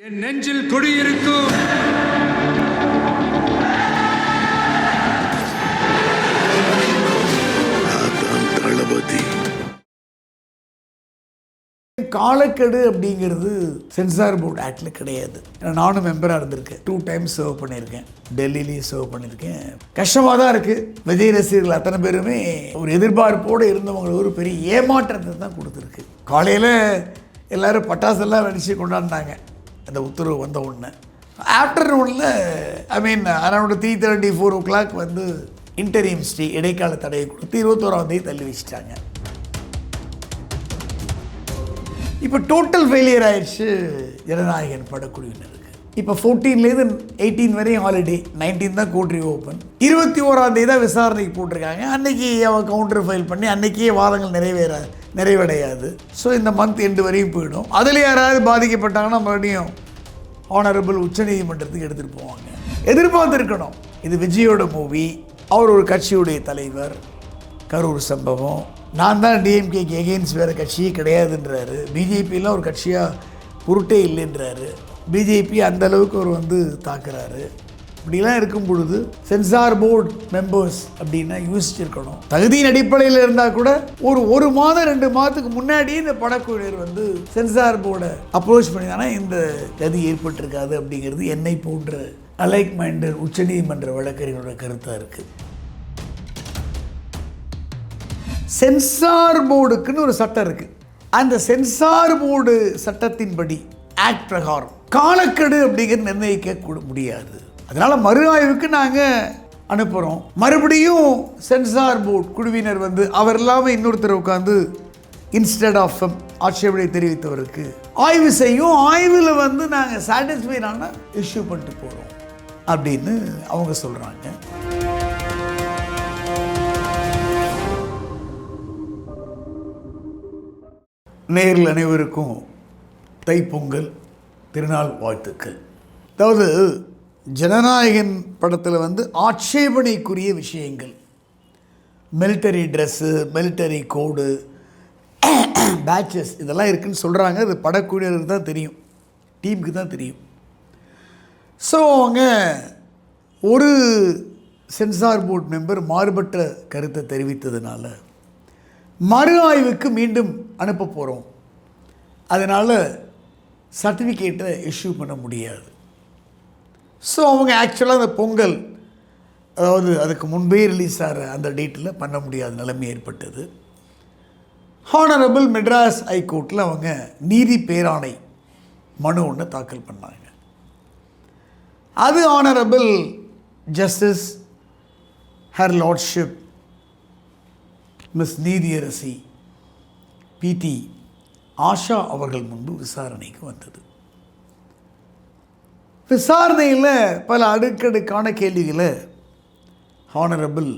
என் நெஞ்சில் குடியிருக்கும் தளபதி. காலக்கெடு அப்படிங்கிறது சென்சார் போர்டு ஆக்ட்ல கிடையாது. நானும் மெம்பராக இருந்திருக்கேன். 2 டைம்ஸ் சர்வ் பண்ணியிருக்கேன். டெல்லியிலையும் சர்வ் பண்ணியிருக்கேன். கஷ்டமாக தான் இருக்குது. விஜய் ரசிகர்கள் அத்தனை பேருமே ஒரு எதிர்பார்ப்போடு இருந்தவங்களுக்கு ஒரு பெரிய ஏமாற்றத்தை தான் கொடுத்துருக்கு. காலையில் எல்லோரும் பட்டாசெல்லாம் வெடிச்சு கொண்டாடினாங்க அந்த உத்தரவு வந்த உடனே. ஆஃப்டர்நூனில் அரௌண்ட் 3:30 4 o'clock வந்து இன்டரியம் ஸ்டே இடைக்கால தடையை கொடுத்து 21ஆம் தேதி தள்ளி வச்சுட்டாங்க. இப்போ டோட்டல் ஃபெயிலியர் ஆயிடுச்சு ஜனநாயகன் படக்குழுவினருக்கு. இப்போ 14லேருந்து 18 வரையும் ஹாலிடே, 19 தான் கோர்ட் ரீஓப்பன். 21ஆம் தேதி தான் விசாரணைக்கு போட்டிருக்காங்க. அன்றைக்கி அவன் கவுண்டர் ஃபைல் பண்ணி அன்றைக்கே வாதங்கள் நிறைவடையாது. ஸோ இந்த மந்த் எண்டு வரையும் போயிடும். அதில் யாராவது பாதிக்கப்பட்டாங்கன்னா மறுபடியும் ஆனரபிள் உச்சநீதிமன்றத்துக்கு எடுத்துகிட்டு போவாங்க. எதிர்பார்த்துருக்கணும். இது விஜயோட மூவி, அவர் ஒரு கட்சியுடைய தலைவர், கரூர் சம்பவம், நான் தான் டிஎம்கேக்கு எகெயின்ஸ்ட் வேறு கட்சியே கிடையாதுன்றாரு. பிஜேபியெலாம் ஒரு கட்சியாக பொருட்டே இல்லைன்றாரு. பிஜேபி அந்தளவுக்கு அவர் வந்து தாக்குறாரு. இப்படிலாம் இருக்கும் பொழுது சென்சார் போர்டு மெம்பர்ஸ் அப்படின்னா யோசிச்சிருக்கணும். தகுதியின் அடிப்படையில் இருந்தால் கூட ஒரு மாதம் 2 மாதத்துக்கு முன்னாடியே இந்த படக்குழுவினர் வந்து சென்சார் போர்டை அப்ரோச் பண்ணிதானே இந்த கதி ஏற்பட்டிருக்காது அப்படிங்கிறது என்னை போன்ற அலைக் மைண்டட் உச்சநீதிமன்ற வழக்கறிஞரோட கருத்தாக இருக்குது. சென்சார் போர்டுக்குன்னு ஒரு சட்டம் இருக்குது. அந்த சென்சார் போர்டு சட்டத்தின்படி ஆக்ட் பிரகாரம் காலக்கெடு அப்படிங்கிறது நிர்ணயிக்க முடியாது. அதனால் மறு ஆய்வுக்கு நாங்கள் அனுப்புகிறோம். மறுபடியும் சென்சார் போர்டு குழுவினர் வந்து அவர் இல்லாமல் இன்னொருத்தர் உட்காந்து இன்ஸ்டெட் ஆஃப் ஆட்சேபனை தெரிவித்தவருக்கு ஆய்வு செய்யும். ஆய்வில் வந்து நாங்கள் சாட்டிஸ்ஃபைடான இஷ்யூ பண்ணிட்டு போகிறோம் அப்படின்னு அவங்க சொல்கிறாங்க. நேரில் அனைவருக்கும் தைப்பொங்கல் திருநாள் வாழ்த்துக்கள். அதாவது ஜனநாயகன் படத்தில் வந்து ஆட்சேபனைக்குரிய விஷயங்கள், மிலிட்டரி ட்ரெஸ்ஸு, மிலிட்டரி கோடு, பேட்சஸ் இதெல்லாம் இருக்குதுன்னு சொல்கிறாங்க. அது படக்குழுவினருக்கு தான் தெரியும், டீமுக்கு தான் தெரியும். ஸோ அவங்க ஒரு சென்சார் போர்டு மெம்பர் மாறுபட்ட கருத்தை தெரிவித்ததுனால மறு ஆய்வுக்கு மீண்டும் அனுப்ப போகிறோம். அதனால் சர்டிஃபிகேட்டை இஷ்யூ பண்ண முடியாது. ஸோ அவங்க ஆக்சுவலாக அந்த பொங்கல், அதாவது அதுக்கு முன்பே ரிலீஸ் ஆகிற அந்த டேட்டில் பண்ண முடியாத நிலைமை ஏற்பட்டது. ஹானரபிள் மெட்ராஸ் ஹைகோர்ட்டில் அவங்க நீதி பேராணை மனு ஒன்று தாக்கல் பண்ணாங்க. அது honourable justice her lordship miss நீதியரசி பிடி ஆஷா அவர்கள் முன்பு விசாரணைக்கு வந்தது. விசாரணையில் பல அடுக்கடுக்கான கேள்விகளை ஹானரபிள்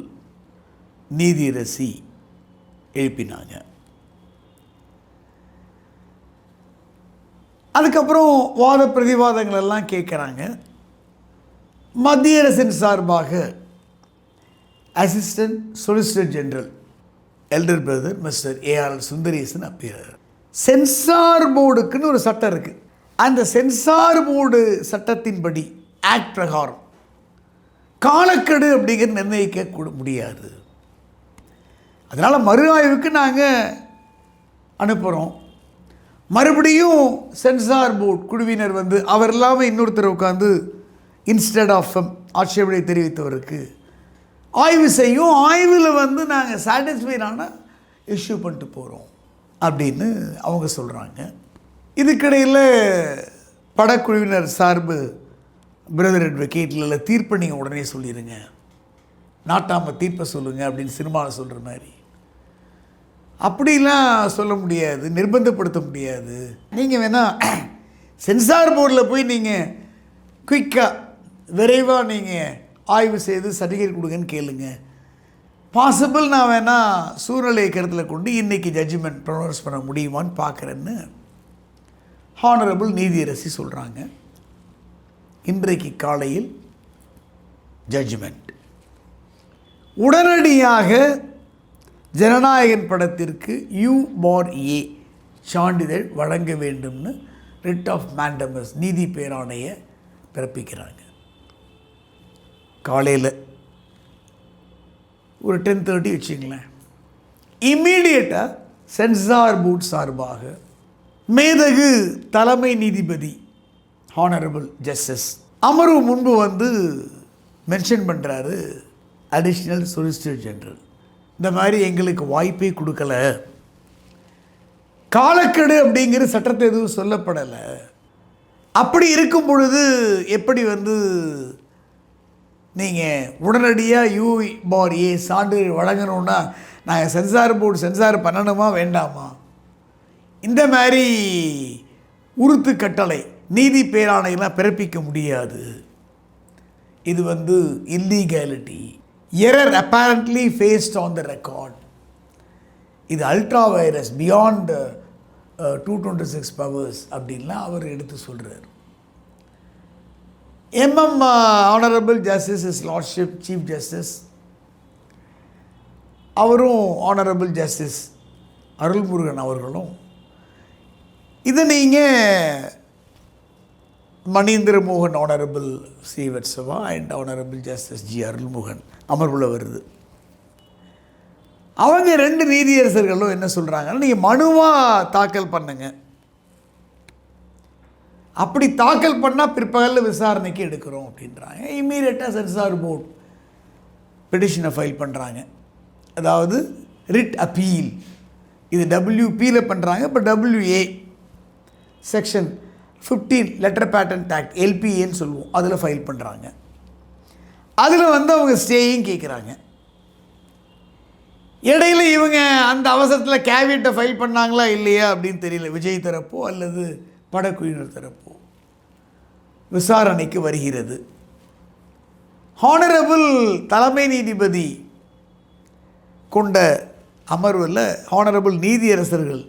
நீதியரசி எழுப்பினாங்க. அதுக்கப்புறம் வாத பிரதிவாதங்கள் எல்லாம் கேட்குறாங்க. மத்திய அரசின் சார்பாக assistant solicitor general elder brother mister AR Sundaresan appear. Censor போர்டுக்குன்னு ஒரு சட்டம் இருக்குது. அந்த சென்சார் போர்டு சட்டத்தின்படி ஆக்ட் பிரகாரம் காலக்கெடு அப்படிங்கிறது நிர்ணயிக்க முடியாது. அதனால் மறு ஆய்வுக்கு நாங்கள் அனுப்புகிறோம். மறுபடியும் சென்சார் போர்டு குழுவினர் வந்து அவர் இல்லாமல் இன்னொருத்தர் உட்காந்து இன்ஸ்டெட் ஆஃப் ஆட்சேபனை தெரிவித்தவருக்கு ஆய்வு செய்யும். ஆய்வில் வந்து நாங்கள் சாட்டிஸ்ஃபைடான இஷ்யூ பண்ணிட்டு போகிறோம் அப்படின்னு அவங்க சொல்கிறாங்க. இதுக்கிடையில் படக்குழுவினர் சார்பு பிரதர் அட்வொகேட்டில் தீர்ப்பை நீங்கள் உடனே சொல்லிடுங்க, நாட்டாமல் தீர்ப்பை சொல்லுங்கள் அப்படின்னு சினிமாவில் சொல்கிற மாதிரி அப்படிலாம் சொல்ல முடியாது, நிர்பந்தப்படுத்த முடியாது. நீங்கள் வேணால் சென்சார் போர்டில் போய் நீங்கள் குயிக்காக விரைவாக நீங்கள் ஆய்வு செய்து சர்டிஃபிகேட் கொடுங்கன்னு கேளுங்க. பாசிபிள் நான் வேணால் சூழ்நிலையை கருத்தில் கொண்டு இன்றைக்கி ஜட்ஜ்மெண்ட் ப்ரொனவுன்ஸ் பண்ண முடியுமான்னு பார்க்குறேன்னு ஹானரபிள் நீதியரசி சொல்கிறாங்க. இன்றைக்கு காலையில் ஜட்ஜ்மெண்ட். உடனடியாக ஜனநாயகன் படத்திற்கு U/A சான்றிதழ் வழங்க வேண்டும்னு ரிட் ஆஃப் மேண்டமஸ் நீதி பேராணையை பிறப்பிக்கிறாங்க. காலையில் ஒரு 10:30 வச்சுங்களேன். இம்மீடியட்டாக சென்சார் போர்ட் சார்பாக மேதகு தலைமை நீதிபதி ஹானரபிள் ஜஸ்டிஸ் அமர்வு முன்பு வந்து மென்ஷன் பண்ணுறாரு, அடிஷ்னல் சொலிசிட்டர் ஜெனரல் இந்த மாதிரி எங்களுக்கு வாய்ப்பே கொடுக்கல, காலக்கெடு அப்படிங்கிற சட்டத்தை எதுவும் சொல்லப்படலை, அப்படி இருக்கும் பொழுது எப்படி வந்து நீங்கள் உடனடியாக UBAR-A சான்றிதழ் வழங்கணுன்னா நாங்கள் சென்சார் போர்டு சென்சார் பண்ணணுமா வேண்டாமா, இந்த மாதிரி உறுத்து கட்டளை நீதி பேராணையெல்லாம் பிறப்பிக்க முடியாது, இது வந்து illegality, error apparently faced on the record, இது அல்ட்ரா வைரஸ் பியாண்ட் 226 பவர்ஸ் அப்படின்லாம் அவர் எடுத்து சொல்கிறார். Honourable justice is lordship chief justice அவரும் ஆனரபிள் ஜஸ்டிஸ் அருள்முருகன் அவர்களும் இதை நீங்கள் மணீந்திர மோகன் honourable Srivastava and honourable justice G Arulmurugan அமர்வுல வருது. அவங்க 2 நீதியரசர்களும் என்ன சொல்கிறாங்கன்னா, நீங்கள் மனுவாக தாக்கல் பண்ணுங்க, அப்படி தாக்கல் பண்ணால் பிற்பகலில் விசாரணைக்கு எடுக்கிறோம் அப்படின்றாங்க. இம்மீடியட்டாக சென்சார் போர்ட் பெட்டிஷனை ஃபைல் பண்ணுறாங்க. அதாவது ரிட் அப்பீல், இது WPயில் பண்ணுறாங்க. இப்போ WA section 15 letter patent act LPAன்னு சொல்லுவோம், அதில் ஃபைல் பண்ணுறாங்க. அதில் வந்து அவங்க ஸ்டேயும் கேட்குறாங்க. இடையில இவங்க அந்த அவசரத்தில் கேவியட்டை ஃபைல் பண்ணாங்களா இல்லையா அப்படின்னு தெரியல. விஜய் தரப்போ அல்லது படக்குழுவினர் தரப்போ விசாரணைக்கு வருகிறது. ஹானரபிள் தலைமை நீதிபதி கொண்ட அமர்வில் ஹானரபிள் நீதியரசர்கள்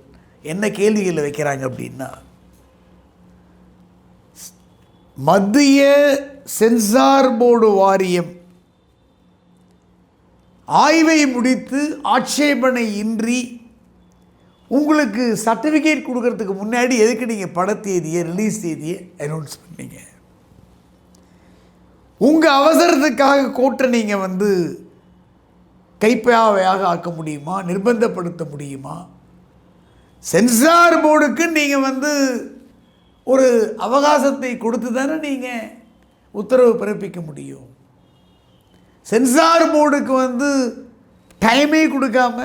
என்ன கேள்விகளை வைக்கிறாங்க அப்படின்னா, மத்திய சென்சார் போர்டு வாரியம் ஆய்வை முடித்து ஆட்சேபனை இன்றி உங்களுக்கு சர்டிஃபிகேட் கொடுக்கறதுக்கு முன்னாடி எதுக்கு நீங்கள் படத்தேதியை ரிலீஸ் தேதியை அனௌன்ஸ் பண்ணீங்க? உங்கள் அவசரத்துக்காக கோர்ட்டை நீங்கள் வந்து கைப்பாவையாக ஆக்க முடியுமா, நிர்பந்தப்படுத்த முடியுமா? சென்சார் போர்டுக்கு நீங்கள் வந்து ஒரு அவகாசத்தை கொடுத்து தானே நீங்கள் உத்தரவு பிறப்பிக்க முடியும். சென்சார் போர்டுக்கு வந்து டைமே கொடுக்காம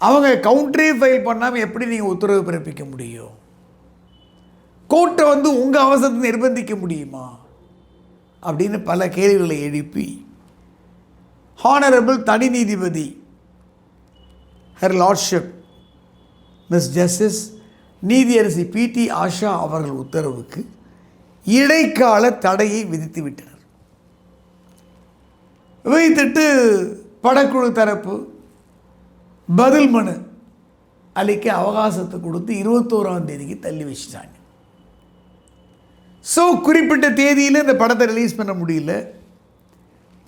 அவங்க கவுண்டரே ஃபைல் பண்ணாமல் எப்படி நீங்கள் உத்தரவு பிறப்பிக்க முடியும்? கோர்ட்டை வந்து உங்கள் அவசரத்தை நிர்பந்திக்க முடியுமா அப்படின்னு பல கேள்விகளை எழுப்பி ஹானரபிள் தனி நீதிபதி ஹர் லார்ட்ஷிப் மிஸ் ஜஸ்டிஸ் நீதியரசி PT ஆஷா அவர்கள் உத்தரவுக்கு இடைக்கால தடையை விதித்து விட்டனர். வைத்துட்டு படக்குழு தரப்பு பதில் மனு அளிக்க அவகாசத்தை கொடுத்து 21ஆம் தேதிக்கு தள்ளி வச்சுட்டாங்க. ஸோ குறிப்பிட்ட தேதியில் இந்த படத்தை ரிலீஸ் பண்ண முடியல.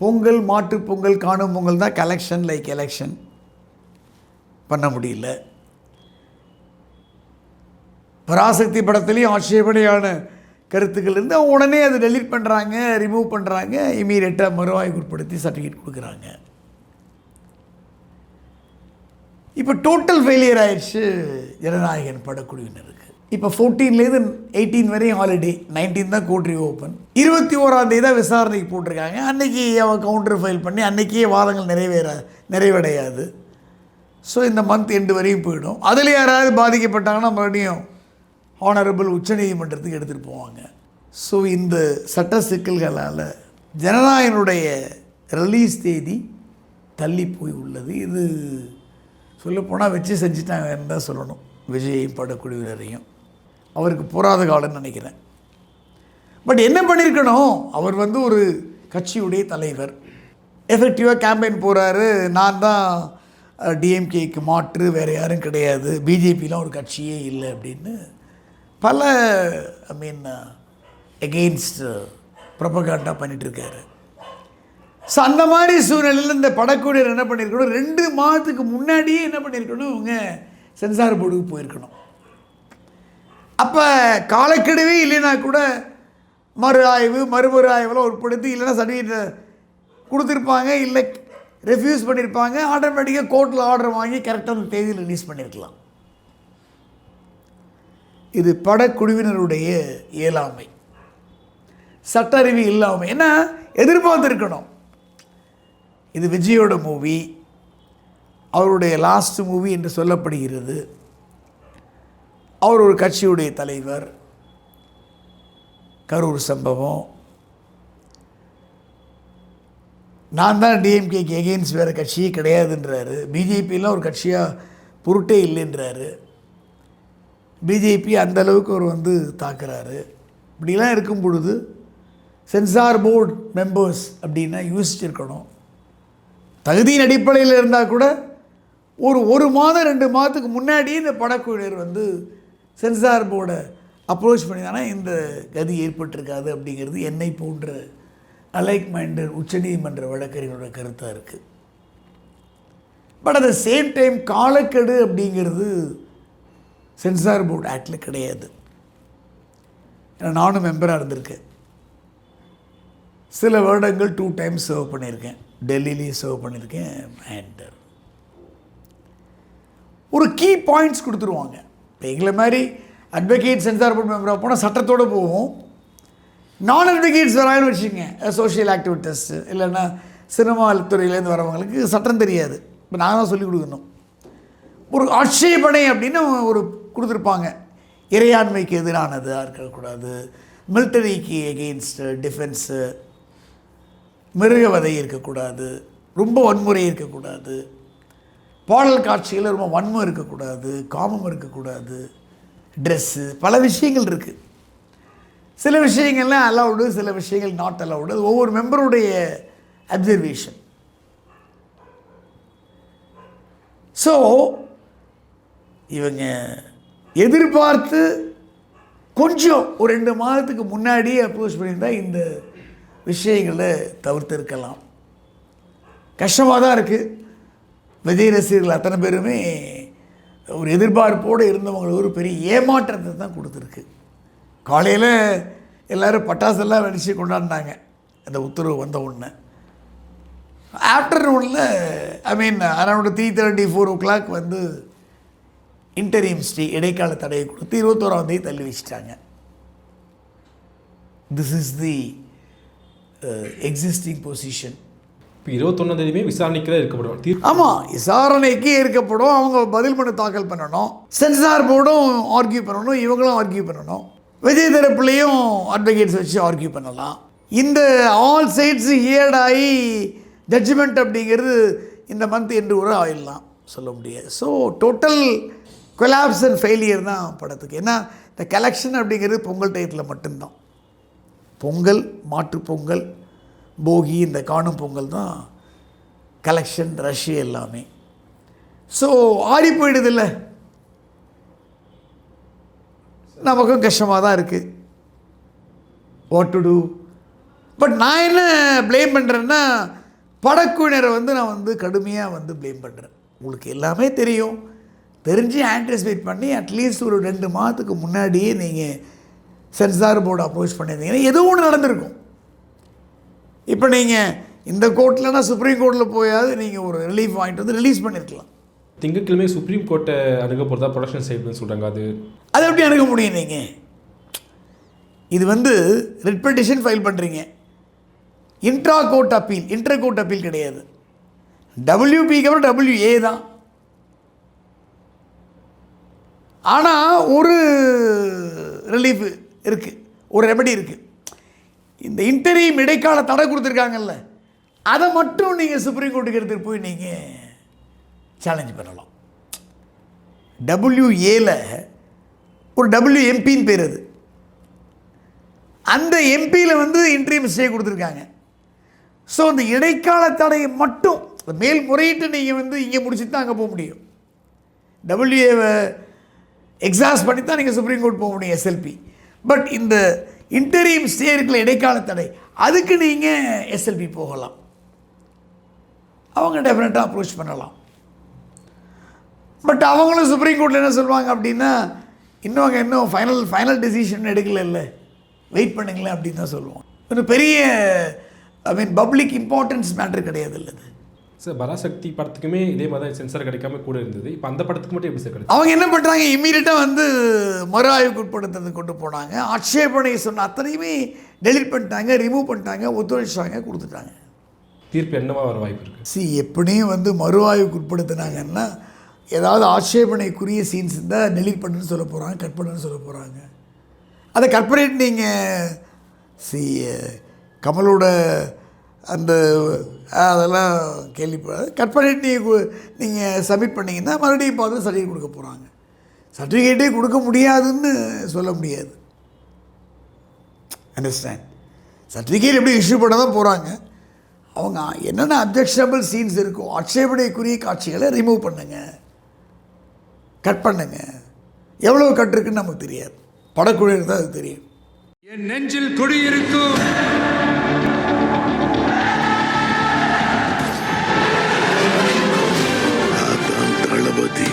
பொங்கல், மாட்டு பொங்கல், காணும் பொங்கல் தான் கலெக்ஷன் லைக் எலெக்ஷன் பண்ண முடியல. பராசக்தி படத்துலேயும் ஆட்சேபனையான கருத்துக்கள் இருந்து அவங்க உடனே அதை டெலீட் பண்ணுறாங்க, ரிமூவ் பண்ணுறாங்க, இமீடியட்டாக மறுவாய்க்கு உட்படுத்தி சர்டிஃபிகேட் கொடுக்குறாங்க. இப்போ டோட்டல் ஃபெயிலியர் ஆயிடுச்சு ஜனநாயகன் படக்குழுவினருக்கு. இப்போ 14லேருந்து 18 வரையும் ஹாலிடே, 19 தான் கோர்ட் ரீஓப்பன், 21ஆம் தேதி தான் விசாரணைக்கு போட்டிருக்காங்க. அன்றைக்கி அவன் கவுண்டர் ஃபைல் பண்ணி அன்றைக்கே வாதங்கள் நிறைவடையாது. ஸோ இந்த மந்த் எண்டு வரையும் போயிடும். அதில் யாராவது பாதிக்கப்பட்டாங்கன்னா மறுபடியும் ஹானரபிள் உச்சநீதிமன்றத்துக்கு எடுத்துகிட்டு போவாங்க. ஸோ இந்த சட்ட சிக்கல்களால் ஜனநாயகனுடைய ரிலீஸ் தேதி தள்ளி போய் உள்ளது. இது சொல்லப்போனால் வச்சு செஞ்சுட்டாங்கன்னு தான் சொல்லணும். விஜயையும் படக்குழுவினரையும் அவருக்கு போராத காலம்னு நினைக்கிறேன். பட் என்ன பண்ணியிருக்கணும், அவர் வந்து ஒரு கட்சியுடைய தலைவர், எஃபெக்டிவாக கேம்பெயின் போகிறாரு. நான் தான் டிஎம்கேக்கு மாற்று, வேறு யாரும் கிடையாது, பிஜேபிலாம் ஒரு கட்சியே இல்லை அப்படின்னு பல எகெயின்ஸ்ட் ப்ரொபகண்டா பண்ணிகிட்ருக்காரு. ஸோ அந்த மாதிரி சூழ்நிலையில் இந்த படக்குழுவினர் என்ன பண்ணியிருக்கணும், 2 மாதத்துக்கு முன்னாடியே என்ன பண்ணியிருக்கணும், இவங்க சென்சார் போர்டுக்கு போயிருக்கணும். அப்போ காலக்கெடுவே இல்லைன்னா கூட மறுமறு ஆய்வெல்லாம் உட்படுத்தி இல்லைன்னா சர்டிஃபிகேட் கொடுத்துருப்பாங்க, இல்லை ரெஃப்யூஸ் பண்ணியிருப்பாங்க. ஆட்டோமேட்டிக்காக கோர்ட்டில் ஆர்டர் வாங்கி கரெக்டாக அந்த தேதியில் ரிலீஸ் பண்ணியிருக்கலாம். இது படக்குழுவினருடைய இயலாமை, சட்ட அறிவு இல்லாமல். ஏன்னா எதிர்பார்த்துருக்கணும், இது விஜயோட மூவி, அவருடைய லாஸ்ட் மூவி என்று சொல்லப்படுகிறது. அவர் ஒரு கட்சியுடைய தலைவர், கரூர் சம்பவம், நான் தான் டிஎம்கேக்கு எகெயின்ஸ்ட் வேறு கட்சியே கிடையாதுன்றாரு. பிஜேபியெலாம் ஒரு கட்சியாக பொருட்டே இல்லைன்றாரு. பிஜேபி அந்தளவுக்கு அவர் தாக்குறாரு. இப்படிலாம் இருக்கும் பொழுது சென்சார் போர்டு மெம்பர்ஸ் அப்படின்னா யோசிச்சிருக்கணும். தகுதியின் அடிப்படையில் இருந்தால் கூட ஒரு மாதம் 2 மாதத்துக்கு முன்னாடியே இந்த படக்குழுவினர் சென்சார் போர்டை அப்ரோச் பண்ணிதானா இந்த கதி ஏற்பட்டிருக்காது அப்படிங்கிறது என்னை போன்ற அலைக் மைண்டட் உச்சநீதிமன்ற வழக்கறிஞரோட கருத்தாக இருக்குது. But at the same time காலக்கெடு அப்படிங்கிறது சென்சார் போர்டு ஆக்டில் கிடையாது. ஏன்னா நானும் மெம்பராக இருந்திருக்கேன். சில வருடங்கள் 2 டைம்ஸ் சர்வ் பண்ணியிருக்கேன். டெல்லியிலையும் சர்வ் பண்ணியிருக்கேன். அண்ட் ஒரு கீ பாயிண்ட்ஸ் கொடுத்துருவாங்க. இப்போ எங்களை மாதிரி அட்வொகேட் சென்சார் போர்டு மெம்பராக போனால் சட்டத்தோடு போவோம். நான் அட்வொகேட்ஸ் வராங்கன்னு வச்சுக்கோங்க, சோஷியல் ஆக்டிவிட்டிஸ்ட்டு இல்லைன்னா சினிமா துறையிலேருந்து வரவங்களுக்கு சட்டம் தெரியாது. இப்போ நான் தான் சொல்லிக் கொடுக்கணும். ஒரு ஆட்சேபனை அப்படின்னு ஒரு கொடுத்துருப்பாங்க. இறையாண்மைக்கு எதிரானதாக இருக்கக்கூடாது, மிலிட்டரிக்கு எகெயின்ஸ்டு, டிஃபென்ஸு, மிருகவதை இருக்கக்கூடாது, ரொம்ப வன்முறை இருக்கக்கூடாது, பாடல் காட்சிகளில் ரொம்ப வன்மம் இருக்கக்கூடாது, காமம் இருக்கக்கூடாது, ட்ரெஸ்ஸு, பல விஷயங்கள் இருக்குது. சில விஷயங்கள்லாம் அலவுடு, சில விஷயங்கள் நாட் அலவுடு. அது ஒவ்வொரு மெம்பருடைய அப்சர்வேஷன். ஸோ இவங்க எதிர்பார்த்து கொஞ்சம் ஒரு 2 மாதத்துக்கு முன்னாடியே அப்ரோச் பண்ணியிருந்தால் இந்த விஷயங்களை தவிர்த்திருக்கலாம். கஷ்டமாக தான் இருக்குது. விஜய் ரசிகர்கள் அத்தனை பேருமே ஒரு எதிர்பார்ப்போடு இருந்தவங்களுக்கு ஒரு பெரிய ஏமாற்றத்தை தான் கொடுத்துருக்கு. காலையில் எல்லோரும் பட்டாசெல்லாம் வெடித்து கொண்டாடினாங்க அந்த உத்தரவு வந்த உடனே. ஆஃப்டர்நூனில் அரௌண்ட் 3:30 4 o'clock இன்டரிம் ஸ்டே இடைக்கால தடையை கொடுத்து 21ஆம் தேதி தள்ளி வச்சிட்டாங்க. This is the existing position. இப்போ 21ஆம் தேதியுமே விசாரணைக்கு இருக்கப்படும். ஆமாம், விசாரணைக்கு ஏற்கப்படும். அவங்க பதில் மனு தாக்கல் பண்ணணும், சென்சார் போர்டும் ஆர்கியூ பண்ணணும், இவங்களும் ஆர்கியூ பண்ணணும், விஜய் தரப்புலையும் அட்வொகேட்ஸ் வச்சு ஆர்கியூ பண்ணலாம். இந்த ஆல் சைட்ஸ் ஹியர்ட் ஆகி ஜட்ஜ்மெண்ட் அப்படிங்கிறது இந்த மந்த் என்று கூட ஆயிடலாம், சொல்ல முடியாது. So total collapse and failure தான் படத்துக்கு. ஏன்னா இந்த கலெக்ஷன் அப்படிங்கிறது பொங்கல் டயத்தில் மட்டும்தான். பொங்கல், மாட்டுப்பொங்கல், போகி, இந்த காணும் பொங்கல் தான் கலெக்ஷன், ரஷ் எல்லாமே. ஸோ ஆடி போயிடுதில்ல, நமக்கும் கஷ்டமாக தான் இருக்குது. What to two? பட் நான் என்ன ப்ளேம் பண்ணுறேன்னா, படக்குழுவினரை நான் கடுமையாக ப்ளேம் பண்ணுறேன். உங்களுக்கு எல்லாமே தெரியும், தெரிஞ்சு ஆன்டிசிபேட் பண்ணி அட்லீஸ்ட் ஒரு 2 மாதத்துக்கு முன்னாடியே நீங்கள் சென்சார் போர்டு அப்ரோச் பண்ணியிருந்தீங்கன்னா ஏதோ ஒன்று நடந்திருக்கும். இப்போ நீங்கள் இந்த கோர்ட்லனா சுப்ரீம் கோர்ட்டில் போயாவது நீங்கள் ஒரு ரிலீஃப் வாங்கிட்டு ரிலீஸ் பண்ணியிருக்கலாம். திங்கட்கிழமை சுப்ரீம் கோர்ட்டை அணுக போகிறதா ப்ரொடக்ஷன் சைடுன்னு சொல்கிறாங்க. அது எப்படி அணுக முடியும்? நீங்கள் இது ரிட் பெட்டிஷன் ஃபைல் பண்ணுறீங்க, இன்டர் கோர்ட் அப்பீல் கிடையாது. WPக்கு அப்புறம் WA தான். ஆனால் ஒரு ரிலீஃப் இருக்குது, ஒரு ரெமெடி இருக்குது. இந்த இன்டரிம் இடைக்கால தடை கொடுத்துருக்காங்கல்ல, அதை மட்டும் நீங்கள் சுப்ரீம் கோர்ட்டுக்கு எடுத்துகிட்டு போய் நீங்கள் சேலஞ்ச் பண்ணலாம். WAல ஒரு WMPன்னு பேர், அது அந்த எம்பியில் இன்டரிம் ஸ்டே கொடுத்துருக்காங்க. ஸோ அந்த இடைக்கால தடையை மட்டும் மேல் முறையிட்டு நீங்கள் இங்கே முடிச்சுட்டு தான் அங்கே போக முடியும். WAவை எக்ஸாஸ்ட் பண்ணி தான் நீங்கள் சுப்ரீம் கோர்ட் போக முடியும், SLP. பட் இந்த இன்டரிம் ஸ்டே இருக்கிற இடைக்கால தடை, அதுக்கு நீங்கள் SLP போகலாம். அவங்க டெஃபினட்டாக அப்ரோச் பண்ணலாம். பட் அவங்களும் சுப்ரீம் கோர்ட்டில் என்ன சொல்லுவாங்க அப்படின்னா, இன்னும் ஃபைனல் டெசிஷன் எடுக்கல, வெயிட் பண்ணுங்களேன் அப்படின்னு தான் சொல்லுவோம். ஒரு பெரிய பப்ளிக் இம்பார்ட்டன்ஸ் மேட்டர் கிடையாது இல்லை அது. சார் பராசக்தி படத்துக்குமே இதே மாதிரி சென்சார் கிடைக்காம கூட இருந்தது. இப்போ அந்த படத்துக்கு மட்டும் எப்படி சார் கிடைக்கும்? அவங்க என்ன பண்ணுறாங்க, இம்மீடியட்டாக மறு ஆய்வுக்கு உட்படுத்துறது கொண்டு போனாங்க. ஆட்சேபனை சொன்ன அத்தனையுமே டெலிட் பண்ணிட்டாங்க, ரிமூவ் பண்ணிட்டாங்க, ஒத்துழைச்சாங்க, கொடுத்துட்டாங்க. தீர்ப்பு என்னவா வர வாய்ப்பு இருக்குது? எப்படியும் மறு ஆய்வுக்கு உட்படுத்தினாங்கன்னா ஏதாவது ஆட்சேபனைக்குரிய சீன்ஸ் இருந்தால் டெலிட் பண்ணுன்னு சொல்ல போகிறாங்க, கட் பண்ணுன்னு சொல்ல போகிறாங்க. அதை கட் பண்ணிட்டு நீங்கள் கமலோட அந்த அதெல்லாம் கேள்விப்படாது, கட் பண்ணிட்டு நீங்கள் சப்மிட் பண்ணிங்கன்னா மறுபடியும் பார்த்து சர்டிஃபிகேட் கொடுக்க போகிறாங்க. சர்டிஃபிகேட்டே கொடுக்க முடியாதுன்னு சொல்ல முடியாது. அண்டர்ஸ்டாண்ட்? சர்டிஃபிகேட் எப்படி இஷ்யூ பண்ண தான் போகிறாங்க. அவங்க என்னென்ன அப்ஜெக்ஷனபிள் சீன்ஸ் இருக்கோ, ஆட்சேபனைக்குரிய காட்சிகளை ரிமூவ் பண்ணுங்க, கட் பண்ணுங்க. எவ்வளோ கட் இருக்குன்னு நமக்கு தெரியாது, படக்குழு தான் அது தெரியும். என் நெஞ்சில் குடியிருக்கும் நான் தான் தளபதி.